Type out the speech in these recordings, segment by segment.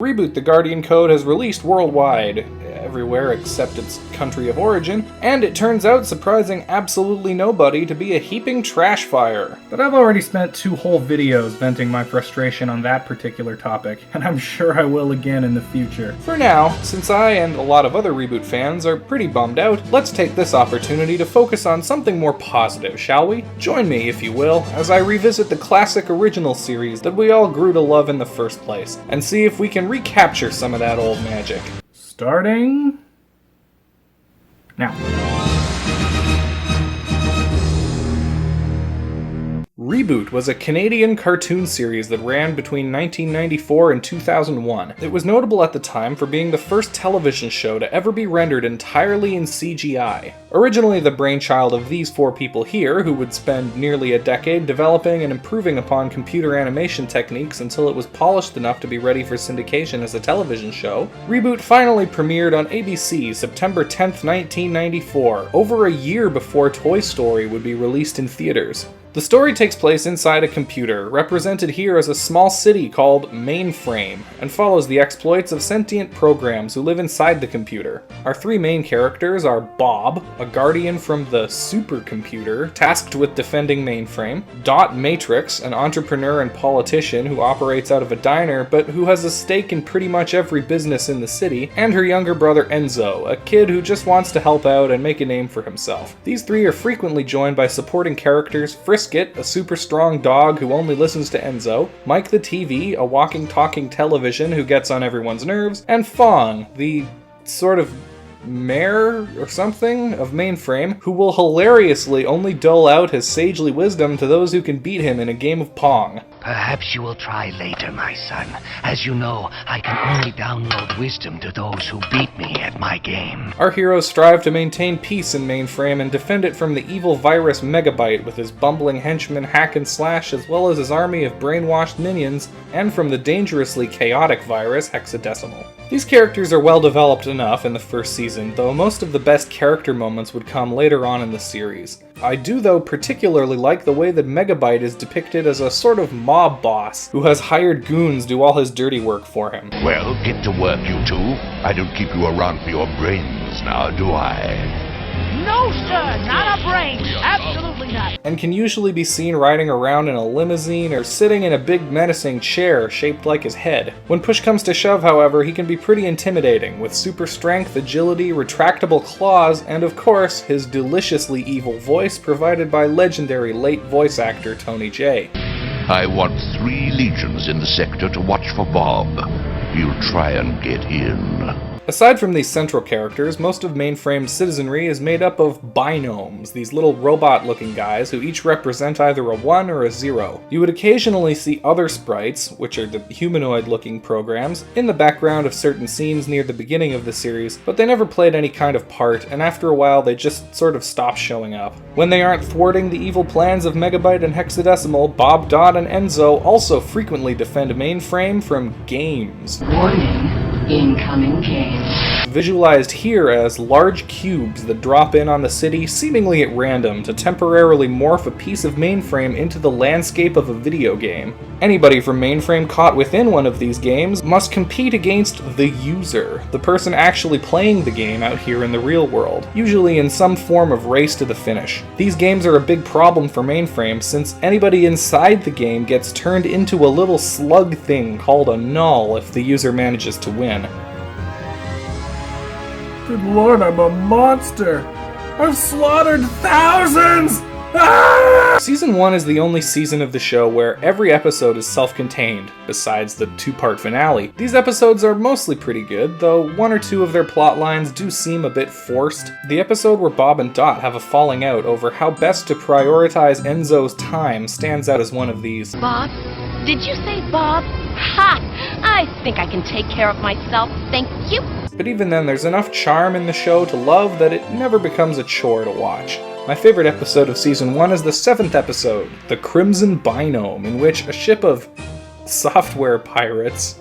Reboot the Guardian Code has released worldwide, everywhere except its country of origin, and it turns out surprising absolutely nobody to be a heaping trash fire. But I've already spent 2 whole videos venting my frustration on that particular topic, and I'm sure I will again in the future. For now, since I and a lot of other Reboot fans are pretty bummed out, let's take this opportunity to focus on something more positive, shall we? Join me, if you will, as I revisit the classic original series that we all grew to love in the first place, and see if we can recapture some of that old magic. Starting now. Reboot was a Canadian cartoon series that ran between 1994 and 2001. It was notable at the time for being the first television show to ever be rendered entirely in CGI. Originally the brainchild of these 4 people here, who would spend nearly a decade developing and improving upon computer animation techniques until it was polished enough to be ready for syndication as a television show, Reboot finally premiered on ABC September 10th, 1994, over a year before Toy Story would be released in theaters. The story takes place inside a computer, represented here as a small city called Mainframe, and follows the exploits of sentient programs who live inside the computer. Our 3 main characters are Bob, a guardian from the supercomputer, tasked with defending Mainframe, Dot Matrix, an entrepreneur and politician who operates out of a diner, but who has a stake in pretty much every business in the city, and her younger brother Enzo, a kid who just wants to help out and make a name for himself. These 3 are frequently joined by supporting characters Frisket, a super strong dog who only listens to Enzo, Mike the TV, a walking talking television who gets on everyone's nerves, and Fong, the sort of mayor or something of Mainframe, who will hilariously only dole out his sagely wisdom to those who can beat him in a game of Pong. Perhaps you will try later, my son. As you know, I can only download wisdom to those who beat me at my game. Our heroes strive to maintain peace in Mainframe and defend it from the evil virus Megabyte with his bumbling henchman Hack and Slash, as well as his army of brainwashed minions, and from the dangerously chaotic virus Hexadecimal. These characters are well developed enough in the first season, though most of the best character moments would come later on in the series. I do, though, particularly like the way that Megabyte is depicted as a sort of mob boss who has hired goons do all his dirty work for him. Well, get to work, you 2. I don't keep you around for your brains now, do I? No, sir, not a brain. Absolutely not. And can usually be seen riding around in a limousine or sitting in a big menacing chair shaped like his head. When push comes to shove, however, he can be pretty intimidating, with super strength, agility, retractable claws, and of course, his deliciously evil voice provided by legendary late voice actor Tony J. I want 3 legions in the sector to watch for Bob. He'll try and get in. Aside from these central characters, most of Mainframe's citizenry is made up of binomes, these little robot-looking guys who each represent either a 1 or a 0. You would occasionally see other sprites, which are the humanoid-looking programs, in the background of certain scenes near the beginning of the series, but they never played any kind of part, and after a while they just sort of stop showing up. When they aren't thwarting the evil plans of Megabyte and Hexadecimal, Bob, Dot, and Enzo also frequently defend Mainframe from games. Warning. Incoming game. Visualized here as large cubes that drop in on the city seemingly at random to temporarily morph a piece of Mainframe into the landscape of a video game. Anybody from Mainframe caught within one of these games must compete against the user, the person actually playing the game out here in the real world, usually in some form of race to the finish. These games are a big problem for Mainframe since anybody inside the game gets turned into a little slug thing called a null if the user manages to win. Good lord, I'm a monster! I've slaughtered thousands! Ah! Season 1 is the only season of the show where every episode is self-contained, besides the 2-part finale. These episodes are mostly pretty good, though 1 or 2 of their plot lines do seem a bit forced. The episode where Bob and Dot have a falling out over how best to prioritize Enzo's time stands out as one of these. Bob? Did you say Bob? Ha! I think I can take care of myself, thank you. But even then, there's enough charm in the show to love that it never becomes a chore to watch. My favorite episode of Season 1 is the 7th episode, The Crimson Binome, in which a ship of software pirates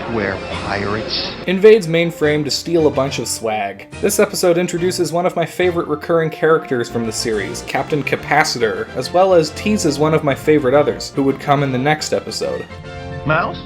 invades Mainframe to steal a bunch of swag. This episode introduces one of my favorite recurring characters from the series, Captain Capacitor, as well as teases one of my favorite others, who would come in the next episode. Mouse?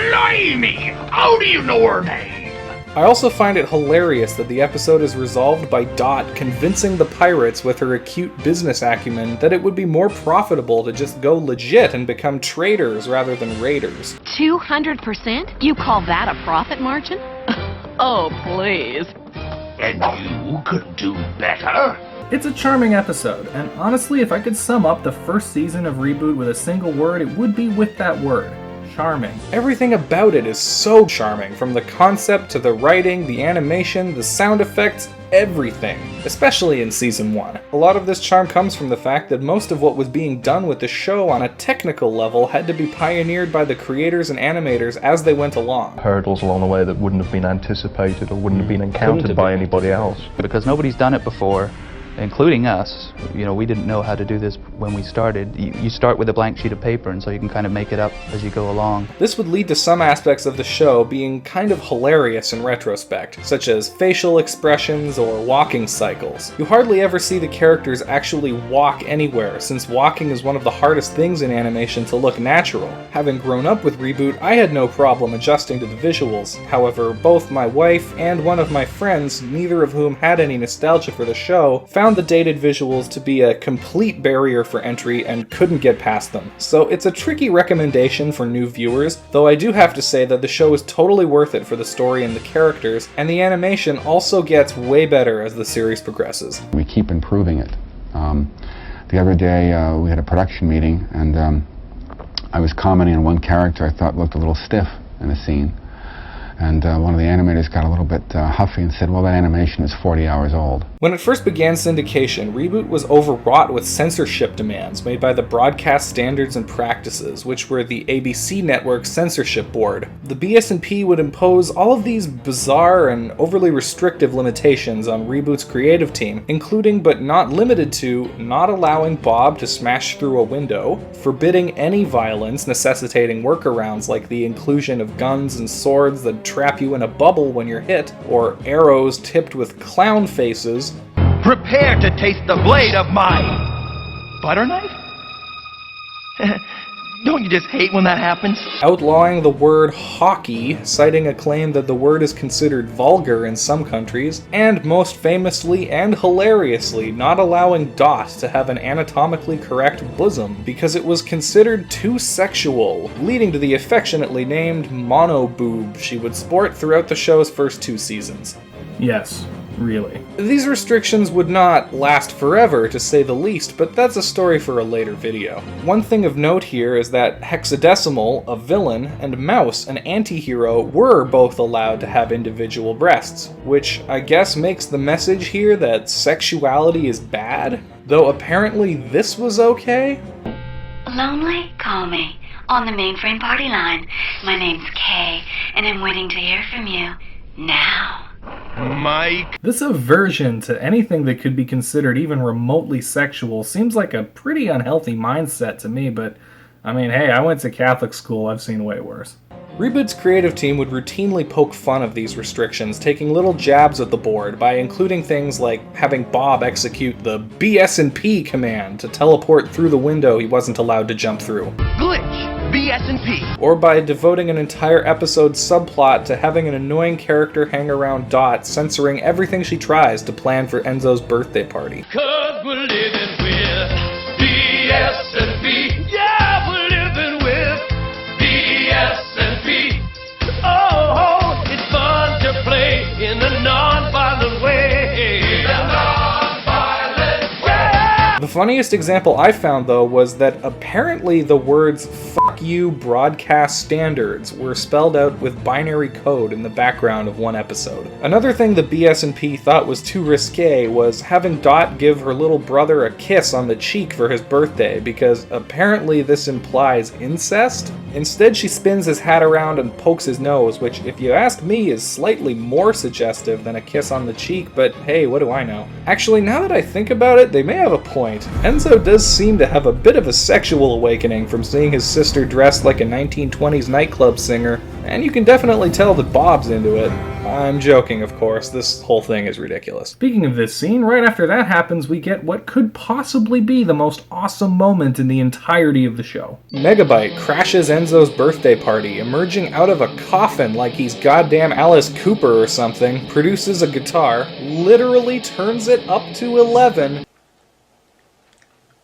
Blimey! How do you know her name? I also find it hilarious that the episode is resolved by Dot convincing the pirates with her acute business acumen that it would be more profitable to just go legit and become traders rather than raiders. 200%? You call that a profit margin? Oh, please. And you could do better? It's a charming episode, and honestly, if I could sum up the first season of Reboot with a single word, it would be with that word. Charming. Everything about it is so charming, from the concept to the writing, the animation, the sound effects, everything, especially in Season 1. A lot of this charm comes from the fact that most of what was being done with the show on a technical level had to be pioneered by the creators and animators as they went along. Hurdles along the way that wouldn't have been anticipated or wouldn't have been encountered by anybody else. Because nobody's done it before, including us. You know, we didn't know how to do this when we started. You start with a blank sheet of paper, and so you can kind of make it up as you go along. This would lead to some aspects of the show being kind of hilarious in retrospect, such as facial expressions or walking cycles. You hardly ever see the characters actually walk anywhere, since walking is one of the hardest things in animation to look natural. Having grown up with Reboot, I had no problem adjusting to the visuals. However, both my wife and one of my friends, neither of whom had any nostalgia for the show, found the dated visuals to be a complete barrier for entry and couldn't get past them. So it's a tricky recommendation for new viewers, though I do have to say that the show is totally worth it for the story and the characters, and the animation also gets way better as the series progresses. We keep improving it. The other day we had a production meeting, and I was commenting on one character I thought looked a little stiff in a scene. And one of the animators got a little bit huffy and said, well, that animation is 40 hours old. When it first began syndication, Reboot was overwrought with censorship demands made by the Broadcast Standards and Practices, which were the ABC network's censorship board. The BS&P would impose all of these bizarre and overly restrictive limitations on Reboot's creative team, including but not limited to not allowing Bob to smash through a window, forbidding any violence necessitating workarounds like the inclusion of guns and swords that trap you in a bubble when you're hit, or arrows tipped with clown faces. Prepare to taste the blade of my butter knife? Don't you just hate when that happens? Outlawing the word hockey, citing a claim that the word is considered vulgar in some countries, and most famously and hilariously not allowing Dot to have an anatomically correct bosom because it was considered too sexual, leading to the affectionately named mono boob she would sport throughout the show's first 2 seasons. Yes. Really. These restrictions would not last forever, to say the least, but that's a story for a later video. One thing of note here is that Hexadecimal, a villain, and Mouse, an anti-hero, were both allowed to have individual breasts, which I guess makes the message here that sexuality is bad, though apparently this was okay? Lonely? Call me. On the Mainframe party line. My name's Kay, and I'm waiting to hear from you. Now. Mike. This aversion to anything that could be considered even remotely sexual seems like a pretty unhealthy mindset to me, but I mean, hey, I went to Catholic school, I've seen way worse. Reboot's creative team would routinely poke fun of these restrictions, taking little jabs at the board by including things like having Bob execute the BS&P command to teleport through the window he wasn't allowed to jump through. Glitch. BS&P. Or by devoting an entire episode subplot to having an annoying character hang around Dot, censoring everything she tries to plan for Enzo's birthday party. 'Cause we're living with BS&P. Yeah, we're living with BS&P. Oh, it's fun to play in a non-violent way. The funniest example I found, though, was that apparently the words "fuck you broadcast standards" were spelled out with binary code in the background of one episode. Another thing the BS&P thought was too risque was having Dot give her little brother a kiss on the cheek for his birthday, because apparently this implies incest. Instead, she spins his hat around and pokes his nose, which, if you ask me, is slightly more suggestive than a kiss on the cheek, but hey, what do I know? Actually, now that I think about it, they may have a point. Megabyte. Enzo does seem to have a bit of a sexual awakening from seeing his sister dressed like a 1920s nightclub singer, and you can definitely tell that Bob's into it. I'm joking, of course. This whole thing is ridiculous. Speaking of this scene, right after that happens, we get what could possibly be the most awesome moment in the entirety of the show. Megabyte crashes Enzo's birthday party, emerging out of a coffin like he's goddamn Alice Cooper or something, produces a guitar, literally turns it up to 11,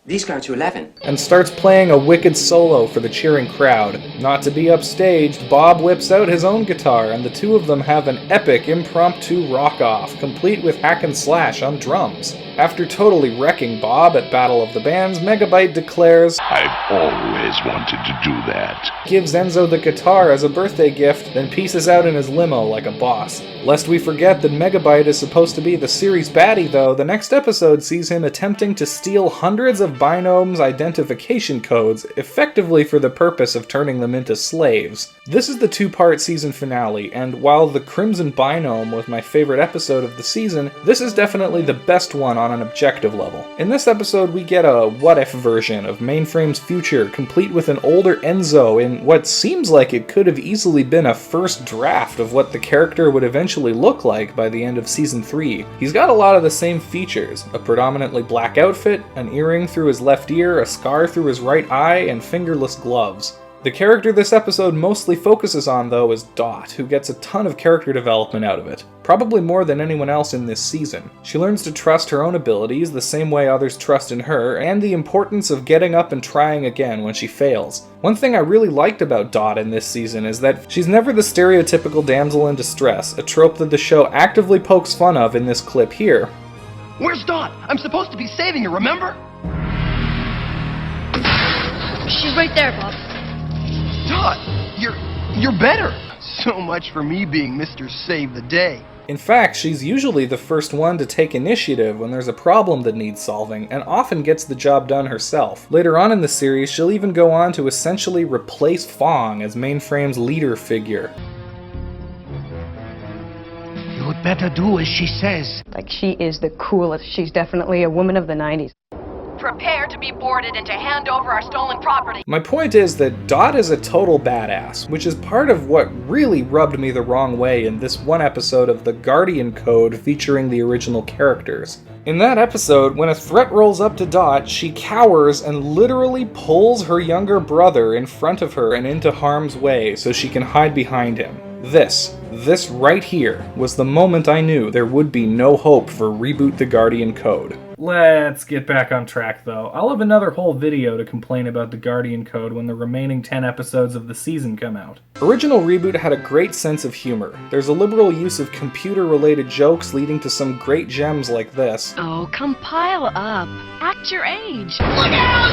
These go to 11. and starts playing a wicked solo for the cheering crowd. Not to be upstaged, Bob whips out his own guitar, and the two of them have an epic impromptu rock-off, complete with hack and slash on drums. After totally wrecking Bob at Battle of the Bands, Megabyte declares, I've always wanted to do that. Gives Enzo the guitar as a birthday gift, then pieces out in his limo like a boss. Lest we forget that Megabyte is supposed to be the series baddie though, the next episode sees him attempting to steal hundreds of binomes' identification codes, effectively for the purpose of turning them into slaves. This is the two-part season finale, and while the Crimson Binome was my favorite episode of the season, this is definitely the best one on an objective level. In this episode, we get a what-if version of Mainframe's future, complete with an older Enzo in what seems like it could have easily been a first draft of what the character would eventually look like by the end of Season 3. He's got a lot of the same features, a predominantly black outfit, an earring through his left ear, a scar through his right eye, and fingerless gloves. The character this episode mostly focuses on, though, is Dot, who gets a ton of character development out of it. Probably more than anyone else in this season. She learns to trust her own abilities the same way others trust in her, and the importance of getting up and trying again when she fails. One thing I really liked about Dot in this season is that she's never the stereotypical damsel in distress, a trope that the show actively pokes fun of in this clip here. Where's Dot? I'm supposed to be saving her, remember? She's right there, Bob. Dot, you're better. So much for me being Mr. Save the Day. In fact, she's usually the first one to take initiative when there's a problem that needs solving, and often gets the job done herself. Later on in the series, she'll even go on to essentially replace Fong as Mainframe's leader figure. You'd better do as she says. Like, she is the coolest. She's definitely a woman of the 90s. Prepare to be boarded and to hand over our stolen property. My point is that Dot is a total badass, which is part of what really rubbed me the wrong way in this one episode of The Guardian Code featuring the original characters. In that episode, when a threat rolls up to Dot, she cowers and literally pulls her younger brother in front of her and into harm's way so she can hide behind him. This right here was the moment I knew there would be no hope for Reboot the Guardian Code. Let's get back on track though. I'll have another whole video to complain about the Guardian Code when the remaining 10 episodes of the season come out. Original Reboot had a great sense of humor. There's a liberal use of computer-related jokes leading to some great gems like this. Oh, compile up. Act your age. Look out!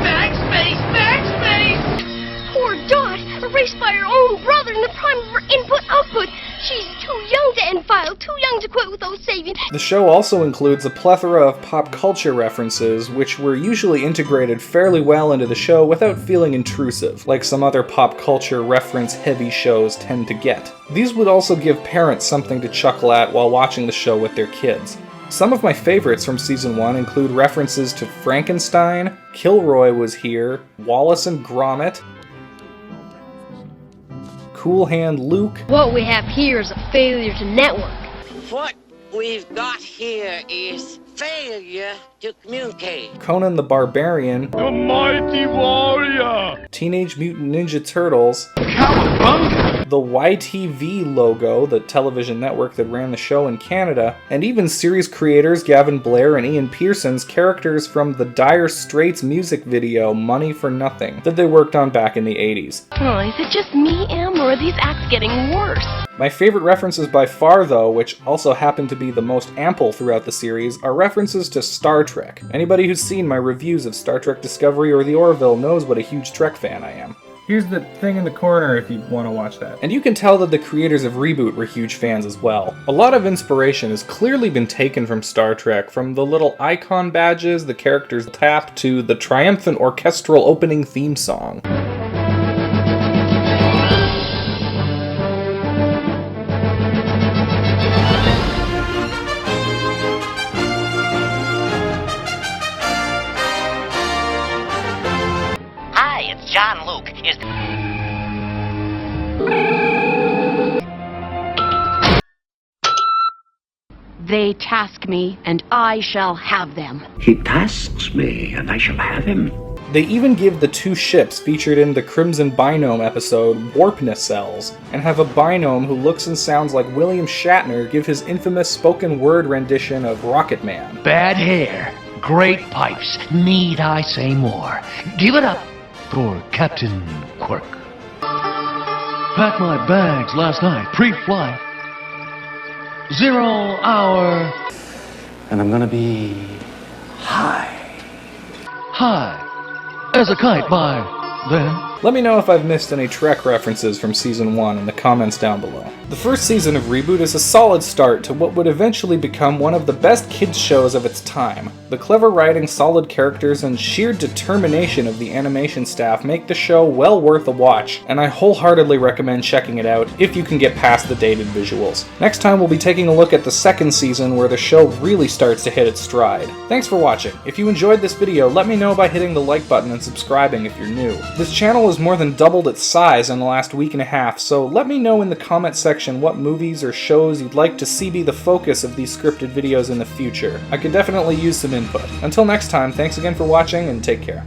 Backspace! Backspace! Poor Dot, erased by her own brother in the prime of her input-output. She's too young to end file, too young to quit without saving. The show also includes a plethora of pop culture references, which were usually integrated fairly well into the show without feeling intrusive, like some other pop culture reference-heavy shows tend to get. These would also give parents something to chuckle at while watching the show with their kids. Some of my favorites from Season 1 include references to Frankenstein, Kilroy was here, Wallace and Gromit, Cool Hand Luke. What we have here is a failure to network. What we've got here is failure to communicate. Conan the Barbarian. The mighty warrior. Teenage Mutant Ninja Turtles. Cowabunga. The YTV logo, the television network that ran the show in Canada, and even series creators Gavin, Blair, and Ian Pearson's characters from the Dire Straits music video Money for Nothing that they worked on back in the 80s. Oh, is it just me, Em, or are these acts getting worse? My favorite references by far, though, which also happen to be the most ample throughout the series, are references to Star Trek. Anybody who's seen my reviews of Star Trek Discovery or The Orville knows what a huge Trek fan I am. Here's the thing in the corner if you want to watch that. And you can tell that the creators of Reboot were huge fans as well. A lot of inspiration has clearly been taken from Star Trek, from the little icon badges the characters tap to the triumphant orchestral opening theme song. They task me, and I shall have them. He tasks me, and I shall have him. They even give the two ships featured in the Crimson Binome episode warp nacelles, and have a binome who looks and sounds like William Shatner give his infamous spoken word rendition of Rocket Man. Bad hair, great pipes, need I say more? Give it up for Captain Quirk. Packed my bags last night, pre-flight. 0 hour. And I'm gonna be high. High. As a kite by then. Let me know if I've missed any Trek references from Season 1 in the comments down below. The first season of Reboot is a solid start to what would eventually become one of the best kids shows of its time. The clever writing, solid characters, and sheer determination of the animation staff make the show well worth a watch, and I wholeheartedly recommend checking it out if you can get past the dated visuals. Next time we'll be taking a look at the second season where the show really starts to hit its stride. Thanks for watching. If you enjoyed this video, let me know by hitting the like button and subscribing if you're new. This channel has more than doubled its size in the last week and a half, so let me know in the comment section what movies or shows you'd like to see be the focus of these scripted videos in the future. I could definitely use some input. Until next time, thanks again for watching and take care.